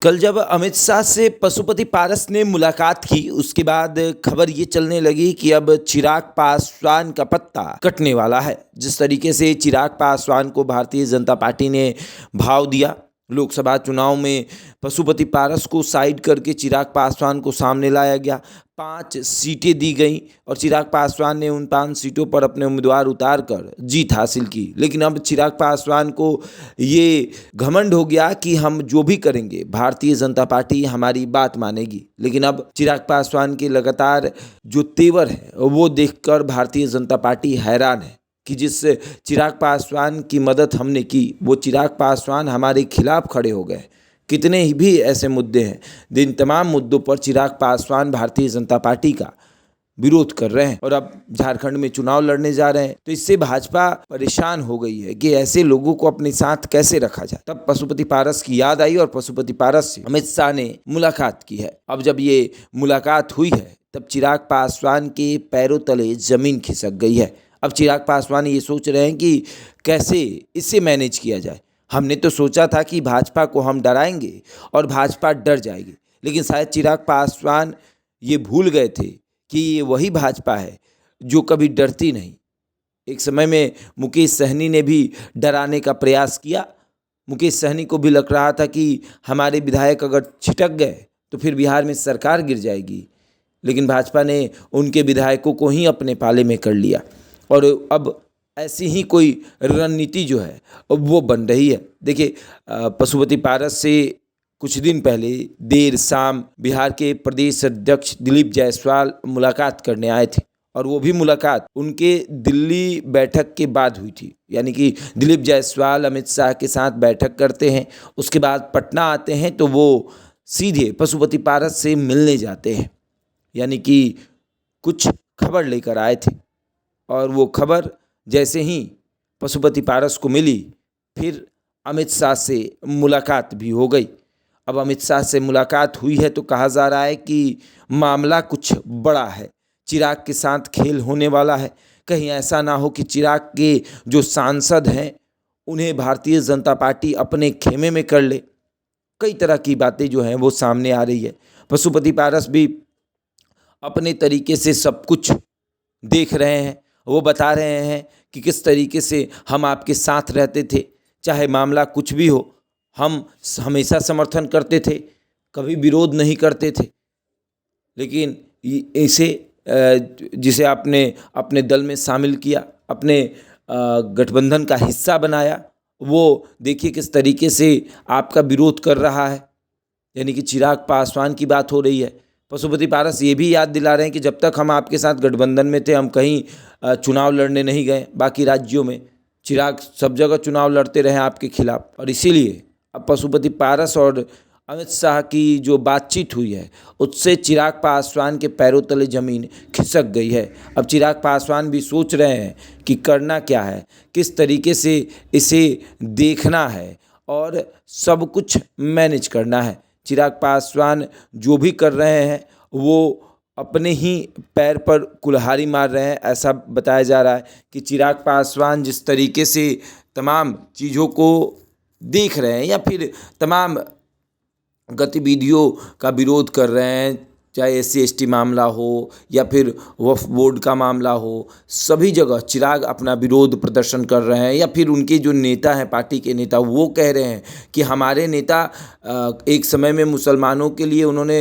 कल जब अमित शाह से पशुपति पारस ने मुलाकात की, उसके बाद खबर ये चलने लगी कि अब चिराग पासवान का पत्ता कटने वाला है। जिस तरीके से चिराग पासवान को भारतीय जनता पार्टी ने भाव दिया, लोकसभा चुनाव में पशुपति पारस को साइड करके चिराग पासवान को सामने लाया गया, 5 सीटें दी गई और चिराग पासवान ने उन 5 सीटों पर अपने उम्मीदवार उतार कर जीत हासिल की। लेकिन अब चिराग पासवान को ये घमंड हो गया कि हम जो भी करेंगे भारतीय जनता पार्टी हमारी बात मानेगी। लेकिन अब चिराग पासवान के लगातार जो तेवर है वो देखकर भारतीय जनता पार्टी हैरान है कि जिस चिराग पासवान की मदद हमने की, वो चिराग पासवान हमारे खिलाफ खड़े हो गए। कितने ही भी ऐसे मुद्दे हैं, जिन तमाम मुद्दों पर चिराग पासवान भारतीय जनता पार्टी का विरोध कर रहे हैं और अब झारखंड में चुनाव लड़ने जा रहे हैं। तो इससे भाजपा परेशान हो गई है कि ऐसे लोगों को अपने साथ कैसे रखा जाए। तब पशुपति पारस की याद आई और पशुपति पारस से अमित शाह ने मुलाकात की है। अब जब ये मुलाकात हुई है, तब चिराग पासवान के पैरों तले जमीन खिसक गई है। अब चिराग पासवान ये सोच रहे हैं कि कैसे इसे मैनेज किया जाए। हमने तो सोचा था कि भाजपा को हम डराएंगे और भाजपा डर जाएगी, लेकिन शायद चिराग पासवान ये भूल गए थे कि ये वही भाजपा है जो कभी डरती नहीं। एक समय में मुकेश सहनी ने भी डराने का प्रयास किया। मुकेश सहनी को भी लग रहा था कि हमारे विधायक अगर छिटक गए तो फिर बिहार में सरकार गिर जाएगी, लेकिन भाजपा ने उनके विधायकों को ही अपने पाले में कर लिया और अब ऐसी ही कोई रणनीति जो है वो बन रही है। देखिए, पशुपति पारस से कुछ दिन पहले देर शाम बिहार के प्रदेश अध्यक्ष दिलीप जायसवाल मुलाकात करने आए थे और वो भी मुलाकात उनके दिल्ली बैठक के बाद हुई थी। यानी कि दिलीप जायसवाल अमित शाह के साथ बैठक करते हैं, उसके बाद पटना आते हैं तो वो सीधे पशुपति पारस से मिलने जाते हैं। यानी कि कुछ खबर लेकर आए थे और वो खबर जैसे ही पशुपति पारस को मिली, फिर अमित शाह से मुलाकात भी हो गई। अब अमित शाह से मुलाकात हुई है तो कहा जा रहा है कि मामला कुछ बड़ा है, चिराग के साथ खेल होने वाला है। कहीं ऐसा ना हो कि चिराग के जो सांसद हैं उन्हें भारतीय जनता पार्टी अपने खेमे में कर ले। कई तरह की बातें जो हैं वो सामने आ रही है। पशुपति पारस भी अपने तरीके से सब कुछ देख रहे हैं। वो बता रहे हैं कि किस तरीके से हम आपके साथ रहते थे, चाहे मामला कुछ भी हो, हम हमेशा समर्थन करते थे, कभी विरोध नहीं करते थे। लेकिन इसे जिसे आपने अपने दल में शामिल किया, अपने गठबंधन का हिस्सा बनाया, वो देखिए किस तरीके से आपका विरोध कर रहा है। यानी कि चिराग पासवान की बात हो रही है। पशुपति पारस ये भी याद दिला रहे हैं कि जब तक हम आपके साथ गठबंधन में थे, हम कहीं चुनाव लड़ने नहीं गए। बाकी राज्यों में चिराग सब जगह चुनाव लड़ते रहे आपके खिलाफ, और इसीलिए अब पशुपति पारस और अमित शाह की जो बातचीत हुई है उससे चिराग पासवान के पैरों तले जमीन खिसक गई है। अब चिराग पासवान भी सोच रहे हैं कि करना क्या है, किस तरीके से इसे देखना है और सब कुछ मैनेज करना है। चिराग पासवान जो भी कर रहे हैं वो अपने ही पैर पर कुल्हाड़ी मार रहे हैं। ऐसा बताया जा रहा है कि चिराग पासवान जिस तरीके से तमाम चीज़ों को देख रहे हैं या फिर तमाम गतिविधियों का विरोध कर रहे हैं, चाहे SC/ST मामला हो या फिर वक्फ बोर्ड का मामला हो, सभी जगह चिराग अपना विरोध प्रदर्शन कर रहे हैं। या फिर उनके जो नेता हैं, पार्टी के नेता, वो कह रहे हैं कि हमारे नेता एक समय में मुसलमानों के लिए उन्होंने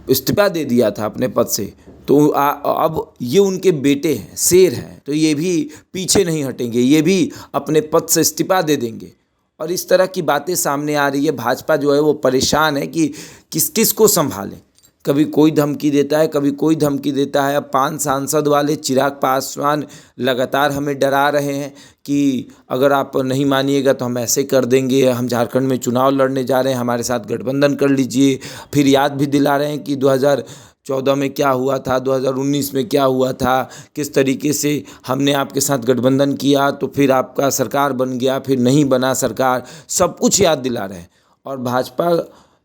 इस्तीफा दे दिया था अपने पद से, तो अब ये उनके बेटे हैं, शेर हैं, तो ये भी पीछे नहीं हटेंगे, ये भी अपने पद से इस्तीफा दे देंगे। और इस तरह की बातें सामने आ रही है। भाजपा जो है वो परेशान है कि किस किस को संभालें। कभी कोई धमकी देता है, कभी कोई धमकी देता है। अब 5 सांसद वाले चिराग पासवान लगातार हमें डरा रहे हैं कि अगर आप नहीं मानिएगा तो हम ऐसे कर देंगे, हम झारखंड में चुनाव लड़ने जा रहे हैं, हमारे साथ गठबंधन कर लीजिए। फिर याद भी दिला रहे हैं कि 2014 में क्या हुआ था, 2019 में क्या हुआ था, किस तरीके से हमने आपके साथ गठबंधन किया तो फिर आपका सरकार बन गया, फिर नहीं बना सरकार, सब कुछ याद दिला रहे हैं। और भाजपा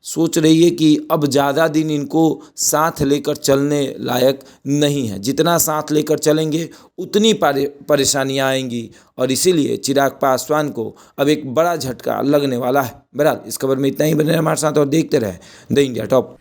सोच रही है कि अब ज़्यादा दिन इनको साथ लेकर चलने लायक नहीं है। जितना साथ लेकर चलेंगे उतनी परेशानियां आएंगी और इसीलिए चिराग पासवान को अब एक बड़ा झटका लगने वाला है। बहरहाल इस खबर में इतना ही। बने रहे हमारे साथ और देखते रहे द इंडिया टॉप।